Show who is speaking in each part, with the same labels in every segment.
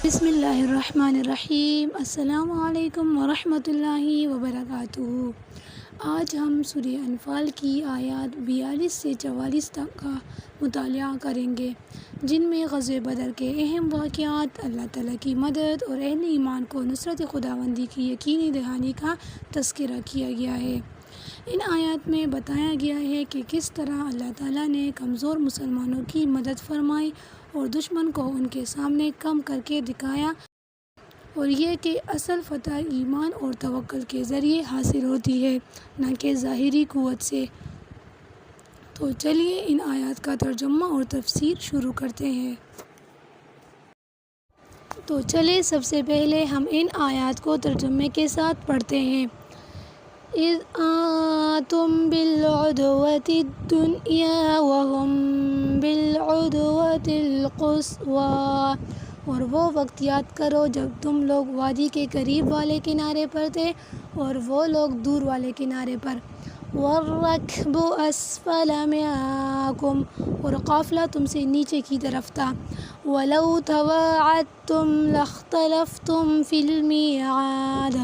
Speaker 1: بسم اللہ الرحمن الرحیم۔ السلام علیکم ورحمۃ اللہ وبرکاتہ۔ آج ہم سورہ انفال کی آیات 42 سے 44 تک کا مطالعہ کریں گے، جن میں غزوہ بدر کے اہم واقعات، اللہ تعالیٰ کی مدد اور اہل ایمان کو نصرت خداوندی کی یقینی دہانی کا تذکرہ کیا گیا ہے۔ ان آیات میں بتایا گیا ہے کہ کس طرح اللہ تعالیٰ نے کمزور مسلمانوں کی مدد فرمائی اور دشمن کو ان کے سامنے کم کر کے دکھایا، اور یہ کہ اصل فتح ایمان اور توکل کے ذریعے حاصل ہوتی ہے، نہ کہ ظاہری قوت سے۔ تو چلیے ان آیات کا ترجمہ اور تفسیر شروع کرتے ہیں۔ تو چلے سب سے پہلے ہم ان آیات کو ترجمے کے ساتھ پڑھتے ہیں۔ اذ آنتم بالعدوة الدنیا وهم بالعدوة القصوى، اور وہ وقت یاد کرو جب تم لوگ وادی کے قریب والے کنارے پر تھے اور وہ لوگ دور والے کنارے پر۔ والركب اسفل منكم، اور قافلہ تم سے نیچے کی طرف تھا۔ ولو تواعدتم لاختلفتم في الميعاد،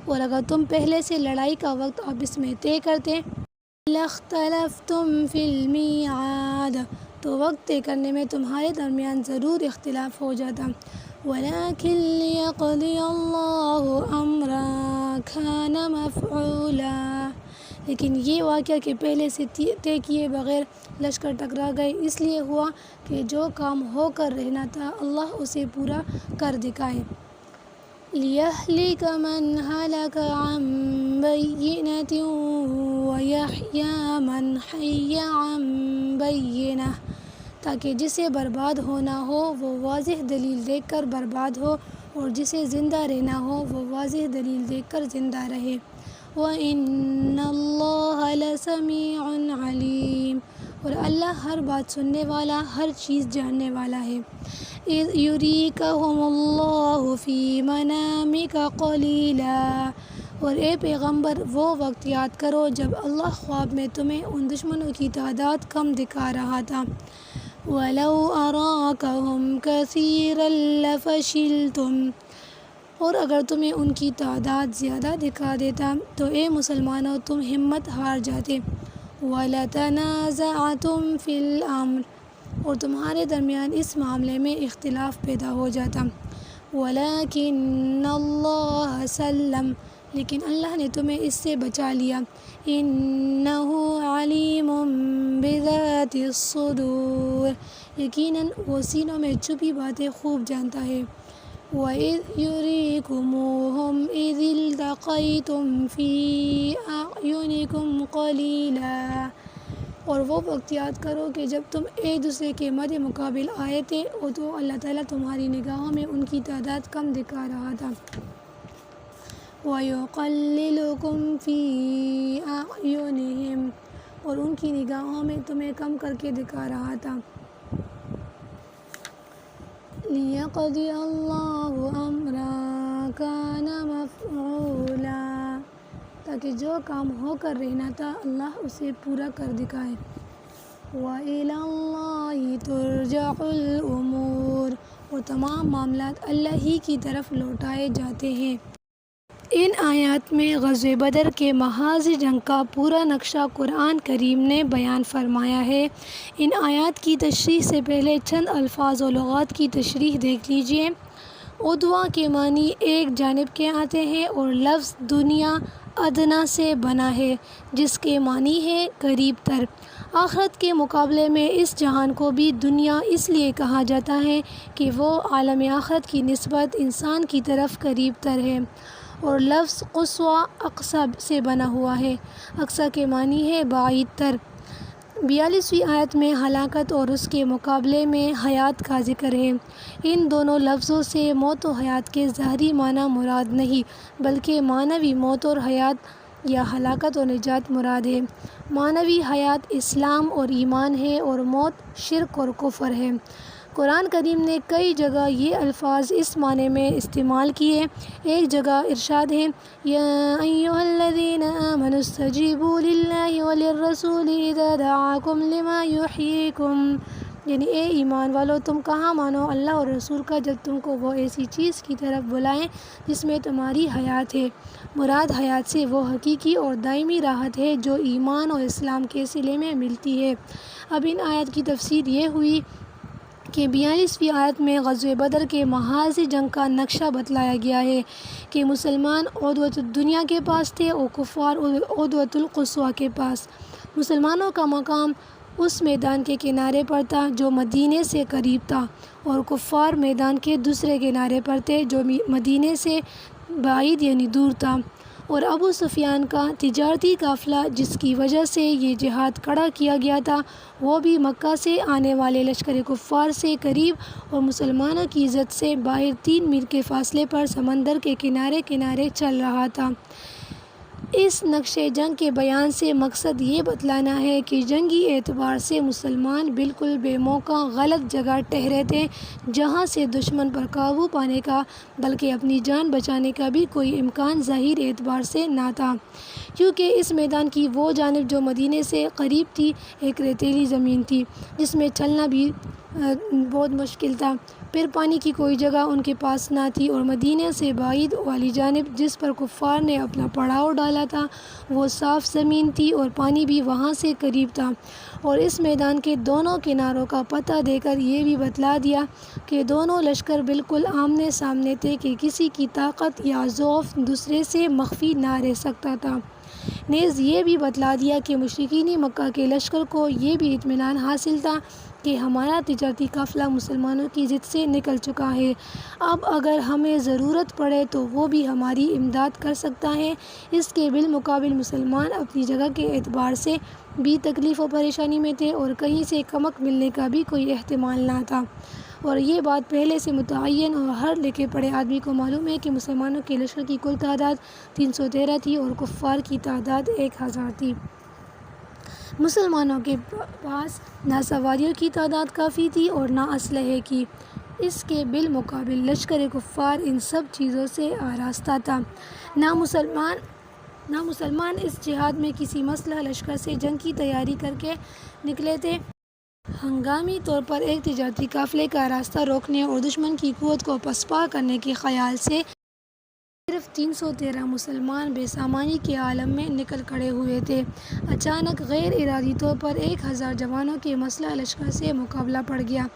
Speaker 1: اور اگر تم پہلے سے لڑائی کا وقت آپس میں طے کرتے، لاختلفتم في الميعاد، تو وقت طے کرنے میں تمہارے درمیان ضرور اختلاف ہو جاتا۔ ولكن ليقضي الله أمرا كان مفعولا، لیکن یہ واقعہ کہ پہلے سے طے کیے بغیر لشکر ٹکرا گئے اس لیے ہوا کہ جو کام ہو کر رہنا تھا اللہ اسے پورا کر دکھائے۔ لِيَهْلِكَ مَنْ هَلَكَ عَنْ بَيِّنَةٍ وَيَحْيَىٰ مَنْ حَيَّ عَنْ بَيِّنَةٍ، تاکہ جسے برباد ہونا ہو وہ واضح دلیل دیکھ کر برباد ہو، اور جسے زندہ رہنا ہو وہ واضح دلیل دیکھ کر زندہ رہے۔ وَإِنَّ اللَّهَ لَسَمِيعٌ عَلِيمٌ، اور اللہ ہر بات سننے والا، ہر چیز جاننے والا ہے۔ اِذْ يُرِيكَهُمُ اللَّهُ فِي مَنَامِكَ قَلِيلًا، اور اے پیغمبر وہ وقت یاد کرو جب اللہ خواب میں تمہیں ان دشمنوں کی تعداد کم دکھا رہا تھا۔ وَلَوْ أَرَاكَهُمْ كَثِيرًا لَفَشِلْتُمْ، اور اگر تمہیں ان کی تعداد زیادہ دکھا دیتا تو اے مسلمانوں تم ہمت ہار جاتے۔ وَلَتَنَازَعْتُمْ فِي الْأَمْرِ، اور تمہارے درمیان اس معاملے میں اختلاف پیدا ہو جاتا۔ وَلَكِنَّ اللَّهَ سَلَّمَ، لیکن اللہ نے تمہیں اس سے بچا لیا۔ إِنَّهُ عَلِيمٌ بِذَاتِ الصُّدُورِ، یقیناً وہ سینوں میں چھپی باتیں خوب جانتا ہے۔ وَإِذْ يُرِيكُمُوهُمْ إِذِ الْتَقَيْتُمْ فِي أَعْيُنِكُمْ قَلِيلًا، اور وہ وقت یاد کرو کہ جب تم ایک دوسرے کے مد مقابل آئے تھے تو اللہ تعالیٰ تمہاری نگاہوں میں ان کی تعداد کم دکھا رہا تھا۔ وَيُقَلِّلُكُمْ فِي أَعْيُنِهِمْ، اور ان کی نگاہوں میں تمہیں کم کر کے دکھا رہا تھا۔ لِيَقْضِيَ اللَّهُ أَمْرًا كَانَ مَفْعُولًا، تاکہ جو کام ہو کر رہنا تھا اللہ اسے پورا کر دکھائے۔ وَإِلَى اللَّهِ تُرْجَعُ الْأُمُورُ، اور تمام معاملات اللہ ہی کی طرف لوٹائے جاتے ہیں۔ ان آیات میں غزوہ بدر کے محاذ جنگ کا پورا نقشہ قرآن کریم نے بیان فرمایا ہے۔ ان آیات کی تشریح سے پہلے چند الفاظ و لغات کی تشریح دیکھ لیجیے۔ عدوہ کے معنی ایک جانب کے آتے ہیں، اور لفظ دنیا ادنا سے بنا ہے جس کے معنی ہے قریب تر۔ آخرت کے مقابلے میں اس جہان کو بھی دنیا اس لیے کہا جاتا ہے کہ وہ عالم آخرت کی نسبت انسان کی طرف قریب تر ہے، اور لفظ قصویٰ اقصیٰ سے بنا ہوا ہے۔ اقصیٰ کے معنی ہے بعید تر۔ 42ویں آیت میں ہلاکت اور اس کے مقابلے میں حیات کا ذکر ہے۔ ان دونوں لفظوں سے موت و حیات کے ظاہری معنی مراد نہیں بلکہ معنوی موت اور حیات یا ہلاکت و نجات مراد ہے۔ معنوی حیات اسلام اور ایمان ہے، اور موت شرک اور کفر ہے۔ قرآن کریم نے کئی جگہ یہ الفاظ اس معنی میں استعمال کیے۔ ایک جگہ ارشاد ہے، یا ایھا الذین آمنوا استجیبوا للہ وللرسول اذا دعاکم لما یحییکم، یعنی اے ایمان والو تم کہاں مانو اللہ اور رسول کا جب تم کو وہ ایسی چیز کی طرف بلائیں جس میں تمہاری حیات ہے۔ مراد حیات سے وہ حقیقی اور دائمی راحت ہے جو ایمان اور اسلام کے صلے میں ملتی ہے۔ اب ان آیات کی تفسیر یہ ہوئی کہ 42ویں آیت میں غزوہ بدر کے محاذ جنگ کا نقشہ بتلایا گیا ہے کہ مسلمان عدوۃ الدنیا کے پاس تھے اور کفار عدوۃ القصویٰ کے پاس۔ مسلمانوں کا مقام اس میدان کے کنارے پر تھا جو مدینے سے قریب تھا اور کفار میدان کے دوسرے کنارے پر تھے جو مدینے سے بعید یعنی دور تھا، اور ابو سفیان کا تجارتی قافلہ جس کی وجہ سے یہ جہاد کھڑا کیا گیا تھا وہ بھی مکہ سے آنے والے لشکر کفار سے قریب اور مسلمانوں کی زد سے باہر 3 میل کے فاصلے پر سمندر کے کنارے کنارے چل رہا تھا۔ اس نقشِ جنگ کے بیان سے مقصد یہ بتلانا ہے کہ جنگی اعتبار سے مسلمان بالکل بے موقع غلط جگہ ٹھہرے تھے جہاں سے دشمن پر قابو پانے کا بلکہ اپنی جان بچانے کا بھی کوئی امکان ظاہر اعتبار سے نہ تھا، کیونکہ اس میدان کی وہ جانب جو مدینے سے قریب تھی ایک ریتیلی زمین تھی جس میں چلنا بھی بہت مشکل تھا، پھر پانی کی کوئی جگہ ان کے پاس نہ تھی، اور مدینے سے بعید والی جانب جس پر کفار نے اپنا پڑاؤ ڈالا تھا وہ صاف زمین تھی اور پانی بھی وہاں سے قریب تھا، اور اس میدان کے دونوں کناروں کا پتہ دے کر یہ بھی بتلا دیا کہ دونوں لشکر بالکل آمنے سامنے تھے کہ کسی کی طاقت یا ضعف دوسرے سے مخفی نہ رہ سکتا تھا۔ نیز یہ بھی بتلا دیا کہ مشرکین مکہ کے لشکر کو یہ بھی اطمینان حاصل تھا کہ ہمارا تجارتی قافلہ مسلمانوں کی ضد سے نکل چکا ہے، اب اگر ہمیں ضرورت پڑے تو وہ بھی ہماری امداد کر سکتا ہے۔ اس کے بالمقابل مسلمان اپنی جگہ کے اعتبار سے بھی تکلیف و پریشانی میں تھے اور کہیں سے کمک ملنے کا بھی کوئی احتمال نہ تھا، اور یہ بات پہلے سے متعین اور ہر لکھے پڑھے آدمی کو معلوم ہے کہ مسلمانوں کے لشکر کی کل تعداد 313 تھی اور کفار کی تعداد 1000 تھی۔ مسلمانوں کے پاس نہ سواریوں کی تعداد کافی تھی اور نہ اسلحے کی، اس کے بالمقابل لشکر کفار ان سب چیزوں سے آراستہ تھا۔ نہ مسلمان اس جہاد میں کسی مسلح لشکر سے جنگ کی تیاری کر کے نکلے تھے۔ ہنگامی طور پر ایک تجارتی قافلے کا راستہ روکنے اور دشمن کی قوت کو پسپا کرنے کے خیال سے صرف 313 مسلمان بے سامانی کے عالم میں نکل کھڑے ہوئے تھے۔ اچانک غیر ارادی طور پر 1000 جوانوں کے مسلح لشکر سے مقابلہ پڑ گیا۔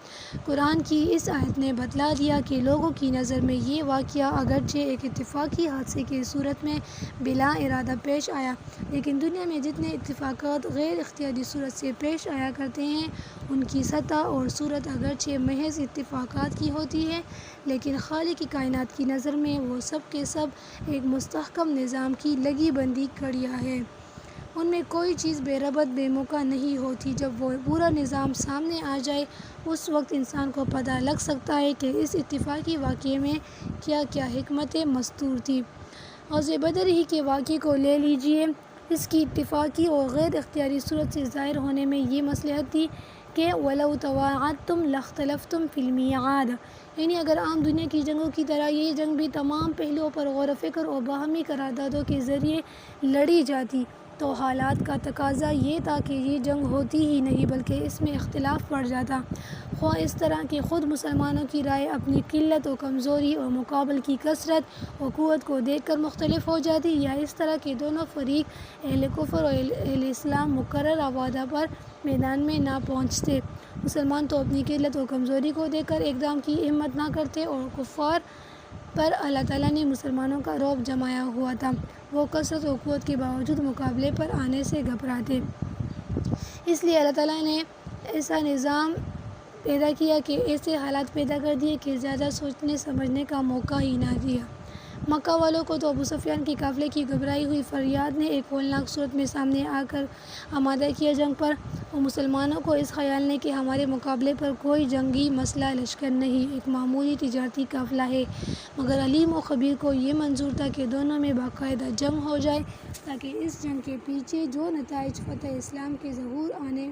Speaker 1: قرآن کی اس آیت نے بتلا دیا کہ لوگوں کی نظر میں یہ واقعہ اگرچہ ایک اتفاقی حادثے کی صورت میں بلا ارادہ پیش آیا، لیکن دنیا میں جتنے اتفاقات غیر اختیاری صورت سے پیش آیا کرتے ہیں ان کی سطح اور صورت اگرچہ محض اتفاقات کی ہوتی ہے، لیکن خالق کائنات کی نظر میں وہ سب کے سب ایک مستحکم نظام کی لگی بندی کڑیاں ہیں، ان میں کوئی چیز بے ربط بے موقع نہیں ہوتی۔ جب وہ پورا نظام سامنے آ جائے اس وقت انسان کو پتہ لگ سکتا ہے کہ اس اتفاقی واقعے میں کیا کیا حکمت مستور تھی۔ غزوہ بدر ہی کے واقعے کو لے لیجئے، اس کی اتفاقی اور غیر اختیاری صورت سے ظاہر ہونے میں یہ مصلحت تھی کہ وَلَوْ تَوَاعَدْتُمْ لَاخْتَلَفْتُمْ فِي الْمِيعَادِ، یعنی اگر عام دنیا کی جنگوں کی طرح یہ جنگ بھی تمام پہلوؤں پر غور و فکر اور باہمی قراردادوں کے ذریعے لڑی جاتی تو حالات کا تقاضا یہ تھا کہ یہ جنگ ہوتی ہی نہیں بلکہ اس میں اختلاف بڑھ جاتا، خواہ اس طرح کہ خود مسلمانوں کی رائے اپنی قلت و کمزوری اور مقابل کی کثرت و قوت کو دیکھ کر مختلف ہو جاتی، یا اس طرح کہ دونوں فریق اہل کفر اور اہل اسلام مقررہ وعدہ پر میدان میں نہ پہنچتے۔ مسلمان تو اپنی قلت و کمزوری کو دیکھ کر اقدام کی ہمت نہ کرتے، اور کفار پر اللہ تعالیٰ نے مسلمانوں کا رعب جمایا ہوا تھا، وہ کثرت و قوت کے باوجود مقابلے پر آنے سے گھبراتے۔ اس لیے اللہ تعالیٰ نے ایسا نظام پیدا کیا کہ ایسے حالات پیدا کر دیے کہ زیادہ سوچنے سمجھنے کا موقع ہی نہ دیا۔ مکہ والوں کو تو ابو سفیان کے قافلے کی گھبرائی ہوئی فریاد نے ایک ہولناک صورت میں سامنے آ کر آمادہ کیا جنگ پر، اور مسلمانوں کو اس خیال نے کہ ہمارے مقابلے پر کوئی جنگی مسلح لشکر نہیں، ایک معمولی تجارتی قافلہ ہے، مگر علیم و خبیر کو یہ منظور تھا کہ دونوں میں باقاعدہ جنگ ہو جائے تاکہ اس جنگ کے پیچھے جو نتائج فتح اسلام کے ظہور آنے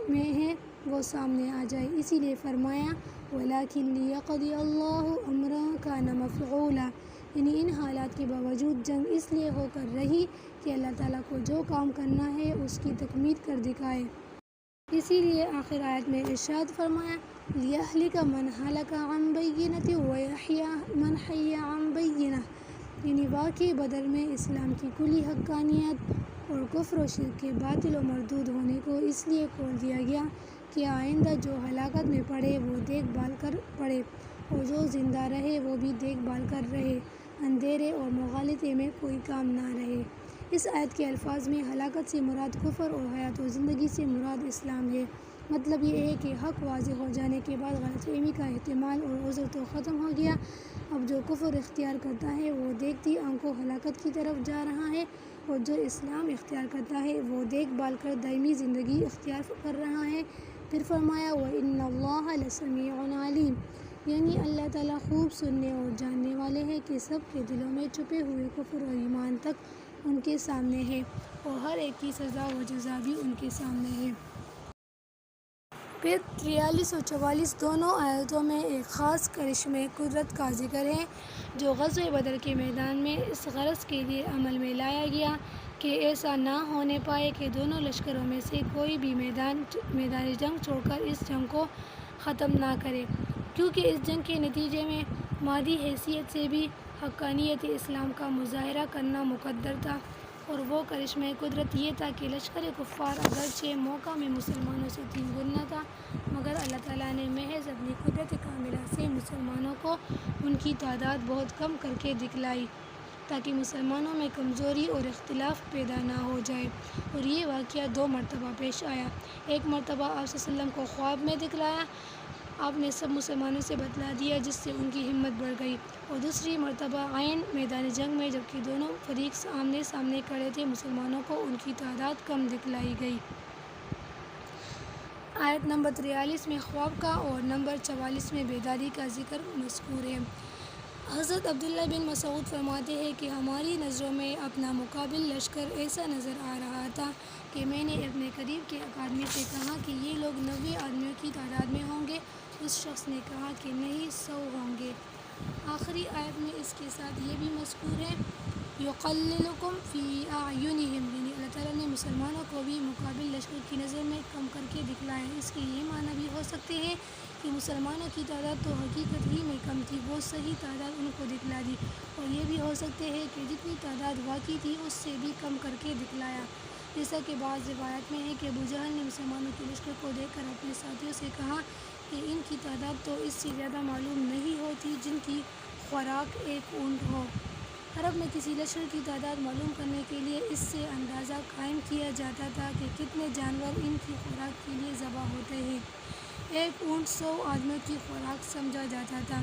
Speaker 1: میں ہیں وہ سامنے آ جائے۔ اسی لیے فرمایا وَلَٰكِن لِيَقْضِيَ اللَّهُ أَمْرًا كَانَ مَفْعُولًا، یعنی ان حالات کے باوجود جنگ اس لیے ہو کر رہی کہ اللہ تعالیٰ کو جو کام کرنا ہے اس کی تکمیل کر دکھائے۔ اسی لیے آخر آیت میں ارشاد فرمایا لِيَهْلِكَ مَنْ هَلَكَ عَنْ بَيِّنَةٍ وَيَحْيَىٰ مَنْ حَيَّ عَنْ بَيِّنَةٍ، یعنی واقعی بدر میں اسلام کی کلی حقانیت اور کفر و شرک کے باطل و مردود ہونے کو اس لیے کھول دیا گیا کہ آئندہ جو ہلاکت میں پڑے وہ دیکھ بھال کر پڑے، اور جو زندہ رہے وہ بھی دیکھ بھال کر رہے، اندھیرے اور مغالطے میں کوئی کام نہ رہے۔ اس آیت کے الفاظ میں ہلاکت سے مراد کفر اور حیات و زندگی سے مراد اسلام ہے۔ مطلب یہ ہے کہ حق واضح ہو جانے کے بعد غلط فہمی کا احتمال اور عذر تو ختم ہو گیا، اب جو کفر اختیار کرتا ہے وہ دیکھتی آنکھوں ہلاکت کی طرف جا رہا ہے، اور جو اسلام اختیار کرتا ہے وہ دیکھ بھال کر دائمی زندگی اختیار کر رہا ہے۔ پھر فرمایا وَإِنَّ اللَّهَ لَسَمِيعٌ عَلِيمٌ، یعنی اللہ تعالیٰ خوب سننے اور جاننے والے ہیں کہ سب کے دلوں میں چھپے ہوئے کفر اور ایمان تک ان کے سامنے ہے، اور ہر ایک کی سزا و جزا بھی ان کے سامنے ہے۔ پھر 43 اور 44 دونوں آیتوں میں ایک خاص کرشمے قدرت کا ذکر ہے جو غزوہ بدر کے میدان میں اس غرض کے لیے عمل میں لایا گیا کہ ایسا نہ ہونے پائے کہ دونوں لشکروں میں سے کوئی بھی میدان جنگ چھوڑ کر اس جنگ کو ختم نہ کرے، کیونکہ اس جنگ کے نتیجے میں مادی حیثیت سے بھی حقانیت اسلام کا مظاہرہ کرنا مقدر تھا، اور وہ کرشمہ قدرت یہ تھا کہ لشکر کفار اگرچہ موقع میں مسلمانوں سے 3 گنا تھا، مگر اللہ تعالیٰ نے محض اپنی قدرت کاملہ سے مسلمانوں کو ان کی تعداد بہت کم کر کے دکھلائی تاکہ مسلمانوں میں کمزوری اور اختلاف پیدا نہ ہو جائے۔ اور یہ واقعہ 2 مرتبہ پیش آیا، ایک مرتبہ آپ صلی اللہ علیہ وسلم کو خواب میں دکھلایا، آپ نے سب مسلمانوں سے بتلا دیا جس سے ان کی ہمت بڑھ گئی، اور دوسری مرتبہ عین میدان جنگ میں جبکہ دونوں فریق آمنے سامنے کھڑے تھے مسلمانوں کو ان کی تعداد کم دکھلائی گئی۔ آیت نمبر 43 میں خواب کا اور نمبر 44 میں بیداری کا ذکر مذکور ہے۔ حضرت عبداللہ بن مسعود فرماتے ہیں کہ ہماری نظروں میں اپنا مقابل لشکر ایسا نظر آ رہا تھا کہ میں نے اپنے قریب کے ایک آدمی سے کہا کہ یہ لوگ 90 آدمیوں کی تعداد میں ہوں گے، اس شخص نے کہا کہ نہیں 100 ہوں گے۔ آخری آیت میں اس کے ساتھ یہ بھی مذکور ہے یُقَلِّلُکُم فی اعینہم، یعنی اللہ تعالیٰ نے مسلمانوں کو بھی مقابل لشکر کی نظر میں کم کر کے دکھلایا۔ اس کے یہ معنی بھی ہو سکتے ہیں کہ مسلمانوں کی تعداد تو حقیقت ہی میں کم تھی، وہ صحیح تعداد ان کو دکھلا دی، اور یہ بھی ہو سکتے ہیں کہ جتنی تعداد واقعی تھی اس سے بھی کم کر کے دکھلایا، جیسا کہ بعض روایات میں ہے کہ ابو جہل نے مسلمانوں کے لشکر کو دیکھ کر اپنے ساتھیوں سے کہا کہ ان کی تعداد تو اس سے زیادہ معلوم نہیں ہوتی جن کی خوراک 1 اونٹ ہو۔ عرب میں کسی لشکر کی تعداد معلوم کرنے کے لیے اس سے اندازہ قائم کیا جاتا تھا کہ کتنے جانور ان کی خوراک کے لیے ذبح ہوتے ہیں، 1 اونٹ 100 آدمیوں کی خوراک سمجھا جاتا تھا۔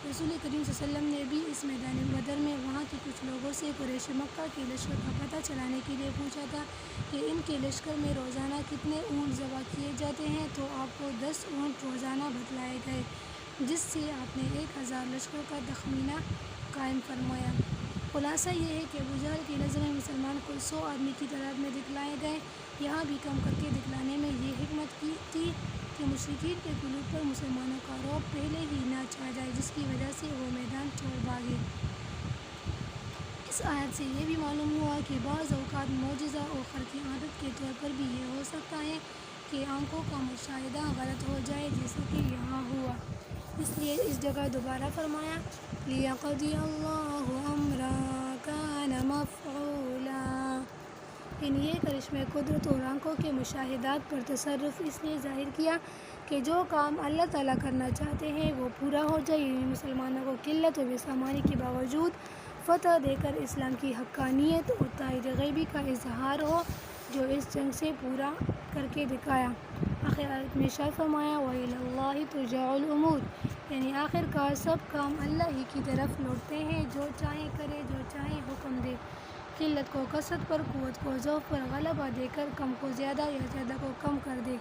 Speaker 1: رسول کریم صلی اللہ علیہ وسلم نے بھی اس میدان بدر میں وہاں کے کچھ لوگوں سے قریش مکہ کے لشکر کا پتہ چلانے کے لیے پوچھا تھا کہ ان کے لشکر میں روزانہ کتنے اونٹ ذبح کیے جاتے ہیں، تو آپ کو 10 اونٹ روزانہ بتلائے گئے، جس سے آپ نے 1000 لشکر کا تخمینہ قائم فرمایا۔ خلاصہ یہ ہے کہ ابو جہل کی نظر میں مسلمان کل 100 آدمی کی تعداد میں دکھلائے گئے، یہاں بھی کم کر کے دکھلانے میں یہ حکمت کی تھی کہ مشرکین کے قلوب پر مسلمانوں کا رعب پہلے ہی نہ چھا جائے، جس کی وجہ سے وہ میدان چھوڑ بھاگے۔ اس آیت سے یہ بھی معلوم ہوا کہ بعض اوقات معجزہ اور خرقی عادت کے طور پر بھی یہ ہو سکتا ہے کہ آنکھوں کا مشاہدہ غلط ہو جائے، جیسا کہ یہاں ہوا۔ اس لیے اس جگہ دوبارہ فرمایا لِيَقْضِيَ اللَّهُ أَمْرًا كَانَ مَفْعُولًا، یعنی یہ کرشمہ قدرت اور آنکھوں کے مشاہدات پر تصرف اس لیے ظاہر کیا کہ جو کام اللہ تعالیٰ کرنا چاہتے ہیں وہ پورا ہو جائے، یعنی مسلمانوں کو قلت و بیسامانی کے باوجود فتح دے کر اسلام کی حقانیت اور تائید غیبی کا اظہار ہو، جو اس جنگ سے پورا کر کے دکھایا۔ آخر آیت میں ارشاد فرمایا وَإِلَى اللَّهِ تُرْجَعُ الْأُمُورُ، یعنی آخر کار سب کام اللہ ہی کی طرف لوٹتے ہیں، جو چاہے کرے، جو چاہے حکم دے، قلت کو کثرت پر، قوت کو ضعف پر غلبہ دے کر، کم کو زیادہ یا زیادہ کو کم کر دے۔